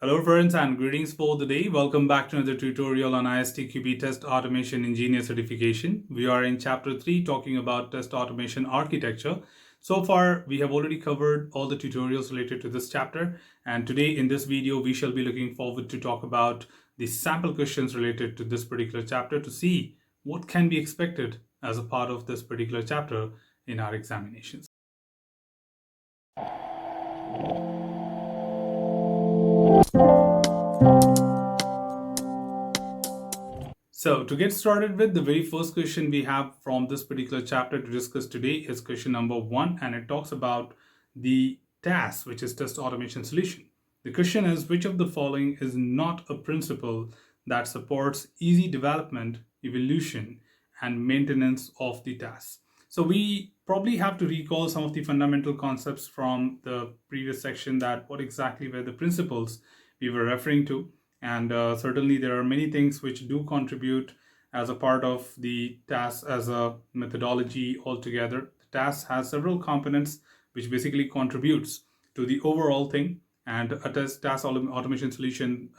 Hello friends and greetings for the day. Welcome back to another tutorial on ISTQB Test Automation Engineer certification. We are in chapter 3 talking about test automation architecture. So far we have already covered all the tutorials related to this chapter, and today in this video we shall be looking forward to talk about the sample questions related to this particular chapter to see what can be expected as a part of this particular chapter in our examinations. So to get started with, the very first question we have from this particular chapter to discuss today is question number 1, and it talks about the task, which is test automation solution. The question is, which of the following is not a principle that supports easy development, evolution, and maintenance of the task? So we probably have to recall some of the fundamental concepts from the previous section, that what exactly were the principles we were referring to. And certainly there are many things which do contribute as a part of the task as a methodology altogether. The task has several components which basically contributes to the overall thing. And a task automation solution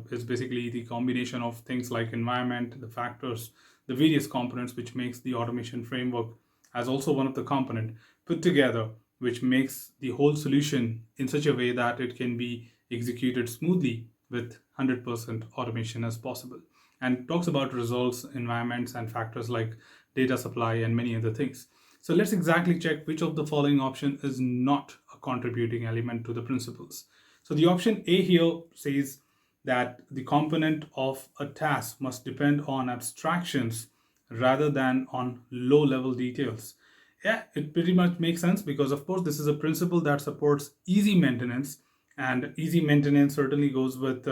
is basically the combination of things like environment, the factors, the various components which makes the automation framework as also one of the component put together, which makes the whole solution in such a way that it can be executed smoothly with 100% automation as possible, and talks about results, environments, and factors like data supply and many other things. So let's exactly check which of the following option is not a contributing element to the principles. So the option A here says that the component of a task must depend on abstractions rather than on low level details. Yeah, it pretty much makes sense, because of course this is a principle that supports easy maintenance, and easy maintenance certainly goes with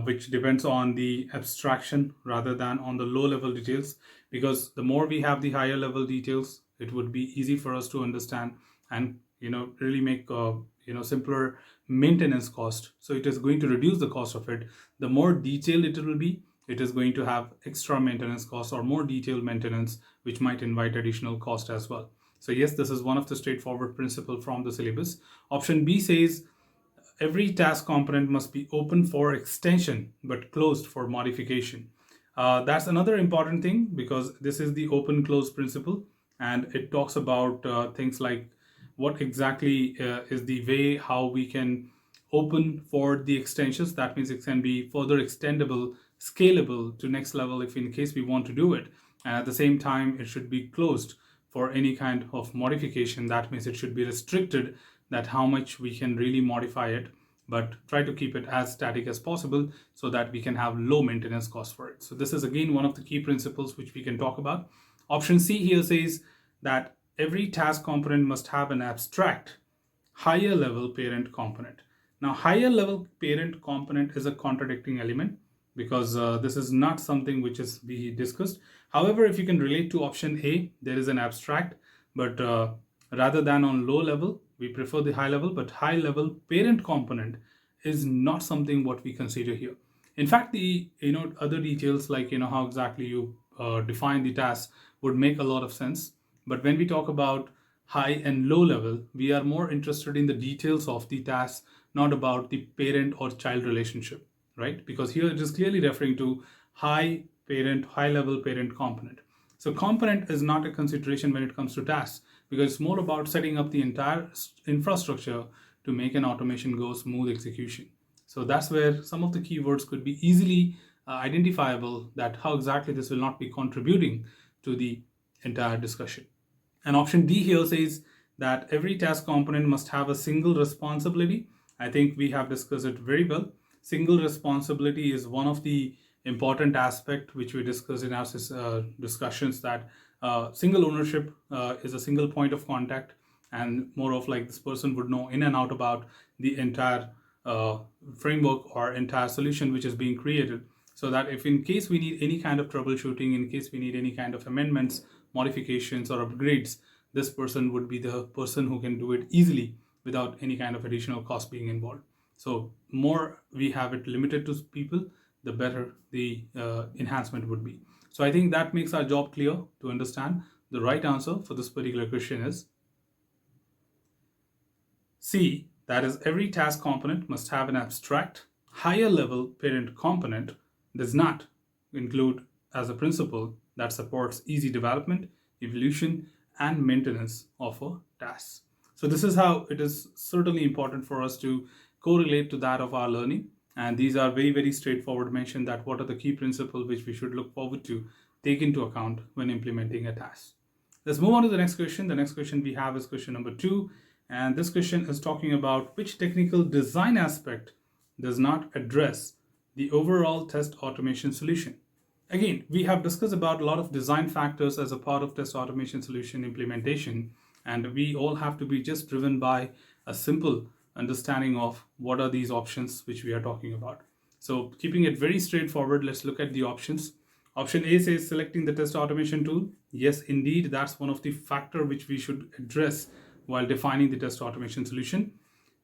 which depends on the abstraction rather than on the low level details, because the more we have the higher level details, it would be easy for us to understand and really make simpler maintenance cost. So it is going to reduce the cost of it. The more detailed it will be, it is going to have extra maintenance costs or more detailed maintenance, which might invite additional cost as well. So yes, this is one of the straightforward principle from the syllabus. Option B says every task component must be open for extension but closed for modification. That's another important thing, because this is the open close principle, and it talks about things like what exactly is the way how we can open for the extensions. That means it can be further extendable, scalable to next level if in case we want to do it. And at the same time, it should be closed for any kind of modification. That means it should be restricted, that how much we can really modify it, but try to keep it as static as possible so that we can have low maintenance costs for it. So this is again one of the key principles which we can talk about. Option C here says that every task component must have an abstract higher level parent component. Now higher level parent component is a contradicting element, because this is not something which is be discussed. However, if you can relate to option A, there is an abstract, but rather than on low level, we prefer the high level, but high level parent component is not something what we consider here. In fact, the other details like how exactly you define the task would make a lot of sense. But when we talk about high and low level, we are more interested in the details of the task, not about the parent or child relationship, right? Because here it is clearly referring to high level parent component. So component is not a consideration when it comes to tasks, because it's more about setting up the entire infrastructure to make an automation go smooth execution. So that's where some of the keywords could be easily identifiable, that how exactly this will not be contributing to the entire discussion. And option D here says that every task component must have a single responsibility. I think we have discussed it very well. Single responsibility is one of the important aspect which we discussed in our discussions, that single ownership is a single point of contact, and more of like this person would know in and out about the entire framework or entire solution which is being created, so that if in case we need any kind of troubleshooting, in case we need any kind of amendments, modifications, or upgrades, this person would be the person who can do it easily without any kind of additional cost being involved. So more we have it limited to people, the better the enhancement would be. So I think that makes our job clear to understand. The right answer for this particular question is C, That is, every task component must have an abstract, higher level parent component, does not include as a principle that supports easy development, evolution, and maintenance of a task. So this is how it is certainly important for us to correlate to that of our learning. And these are very, very straightforward mention that what are the key principles which we should look forward to take into account when implementing a task. Let's move on to the next question. The next question we have is question number 2. And this question is talking about which technical design aspect does not address the overall test automation solution. Again, we have discussed about a lot of design factors as a part of test automation solution implementation, and we all have to be just driven by a simple understanding of what are these options which we are talking about. So keeping it very straightforward, let's look at the options. Option A says selecting the test automation tool. Yes, indeed, that's one of the factor which we should address while defining the test automation solution.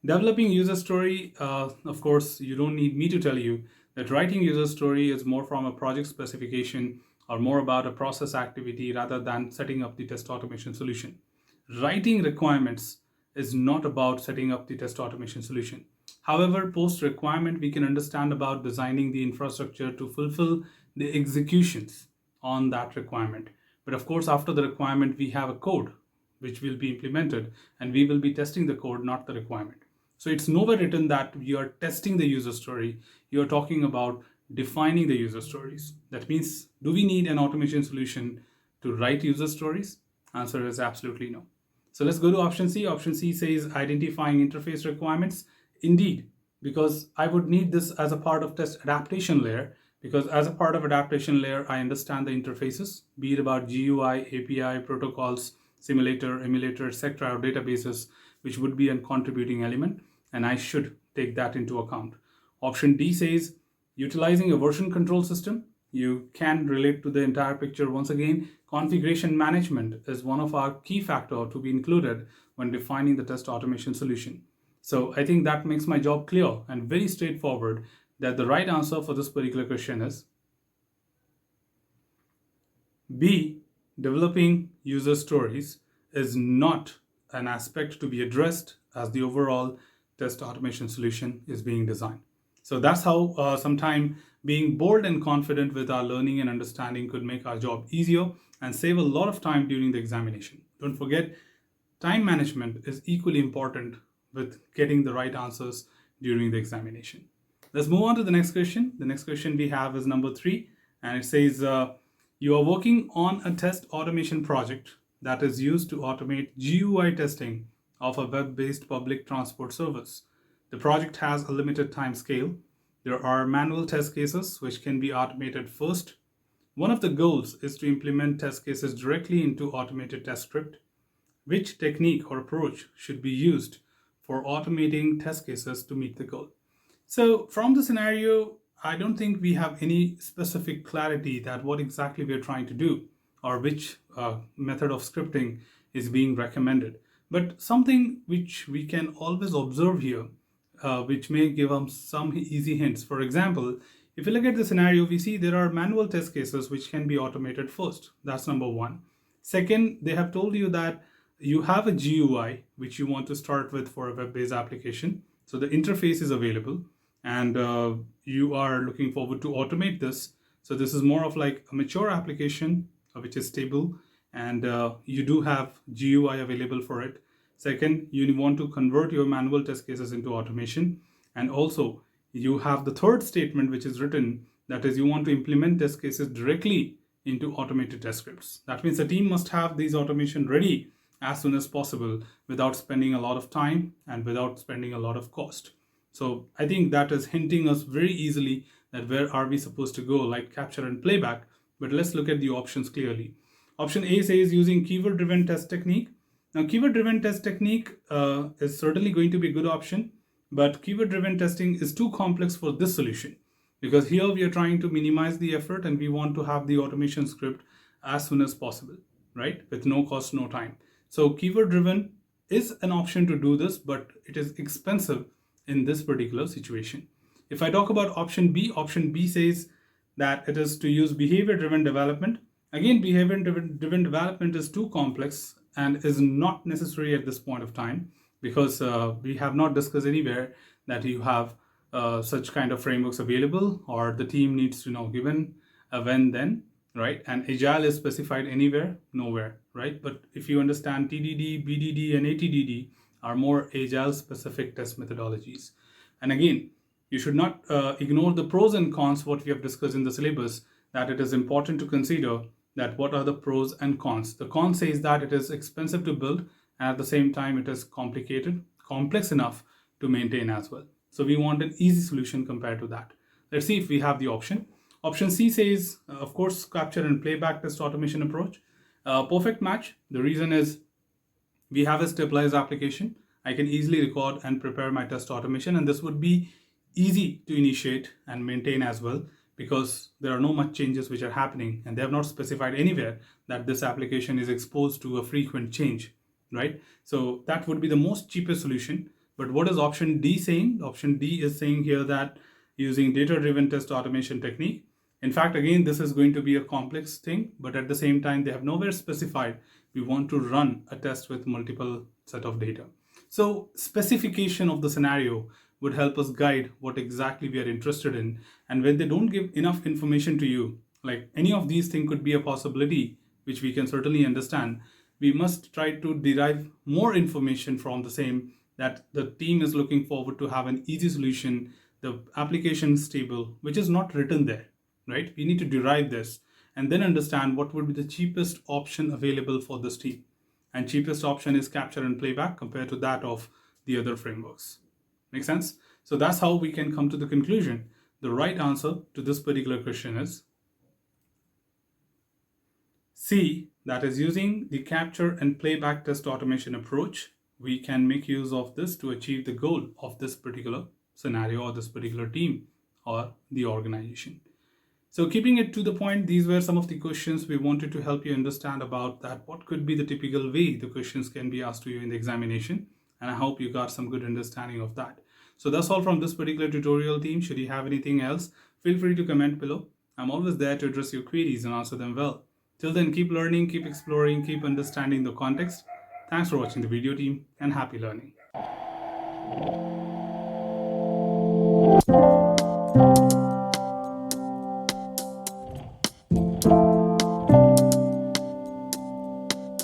Developing user story, of course, you don't need me to tell you that writing user story is more from a project specification or more about a process activity rather than setting up the test automation solution. Writing requirements is not about setting up the test automation solution. However, post requirement, we can understand about designing the infrastructure to fulfill the executions on that requirement. But of course, after the requirement, we have a code which will be implemented and we will be testing the code, not the requirement. So it's nowhere written that you are testing the user story. You're talking about defining the user stories. That means, do we need an automation solution to write user stories? Answer is absolutely no. So let's go to option C. Option C says identifying interface requirements. Indeed, because I would need this as a part of test adaptation layer, because as a part of adaptation layer, I understand the interfaces, be it about GUI, API, protocols, simulator, emulator, etc., or databases, which would be a contributing element, and I should take that into account. Option D says utilizing a version control system. You can relate to the entire picture once again. Configuration management is one of our key factors to be included when defining the test automation solution. So I think that makes my job clear and very straightforward that the right answer for this particular question is B. Developing user stories is not an aspect to be addressed as the overall test automation solution is being designed. So that's how sometime being bold and confident with our learning and understanding could make our job easier and save a lot of time during the examination. Don't forget, time management is equally important with getting the right answers during the examination. Let's move on to the next question. The next question we have is number 3, and it says you are working on a test automation project that is used to automate GUI testing of a web-based public transport service. The project has a limited time scale. There are manual test cases which can be automated first. One of the goals is to implement test cases directly into automated test script. Which technique or approach should be used for automating test cases to meet the goal? So from the scenario, I don't think we have any specific clarity that what exactly we are trying to do or which method of scripting is being recommended. But something which we can always observe here, which may give us some easy hints. For example, if you look at the scenario, we see there are manual test cases which can be automated first. That's number 1. Second, they have told you that you have a GUI which you want to start with for a web-based application. So the interface is available and you are looking forward to automate this. So this is more of like a mature application which is stable and you do have GUI available for it. Second, you want to convert your manual test cases into automation. And also you have the third statement which is written, that is you want to implement test cases directly into automated test scripts. That means the team must have these automation ready as soon as possible without spending a lot of time and without spending a lot of cost. So I think that is hinting us very easily that where are we supposed to go, like capture and playback. But let's look at the options clearly. Option A says using keyword driven test technique. Now keyword driven test technique is certainly going to be a good option, but keyword driven testing is too complex for this solution because here we are trying to minimize the effort and we want to have the automation script as soon as possible, right? With no cost, no time. So keyword driven is an option to do this, but it is expensive in this particular situation. If I talk about option B says that it is to use behavior driven development. Again, behavior driven development is too complex and is not necessary at this point of time because we have not discussed anywhere that you have such kind of frameworks available, or the team needs to know given a when then, right? And agile is specified anywhere, nowhere, right? But if you understand TDD, BDD, and ATDD are more agile specific test methodologies. And again, you should not ignore the pros and cons what we have discussed in the syllabus, that it is important to consider that what are the pros and cons. The con says that it is expensive to build, and at the same time it is complex enough to maintain as well. So we want an easy solution compared to that. Let's see if we have the option. Option C says, of course, capture and playback test automation approach. Perfect match. The reason is we have a stabilized application. I can easily record and prepare my test automation, and this would be easy to initiate and maintain as well, because there are no much changes which are happening, and they have not specified anywhere that this application is exposed to a frequent change, right? So that would be the most cheapest solution. But what is option D saying? Option D is saying here that using data-driven test automation technique. In fact, again, this is going to be a complex thing, but at the same time, they have nowhere specified we want to run a test with multiple set of data. So specification of the scenario would help us guide what exactly we are interested in. And when they don't give enough information to you, like any of these things could be a possibility, which we can certainly understand, we must try to derive more information from the same, that the team is looking forward to have an easy solution, the application is stable, which is not written there, right? We need to derive this and then understand what would be the cheapest option available for this team. And cheapest option is capture and playback compared to that of the other frameworks. Make sense? So that's how we can come to the conclusion. The right answer to this particular question is C, that is using the capture and playback test automation approach. We can make use of this to achieve the goal of this particular scenario or this particular team or the organization. So keeping it to the point, these were some of the questions we wanted to help you understand about that. What could be the typical way the questions can be asked to you in the examination? And I hope you got some good understanding of that. So that's all from this particular tutorial team. Should you have anything else, feel free to comment below. I'm always there to address your queries and answer them well. Till then, keep learning, keep exploring, keep understanding the context. Thanks for watching the video team, and happy learning.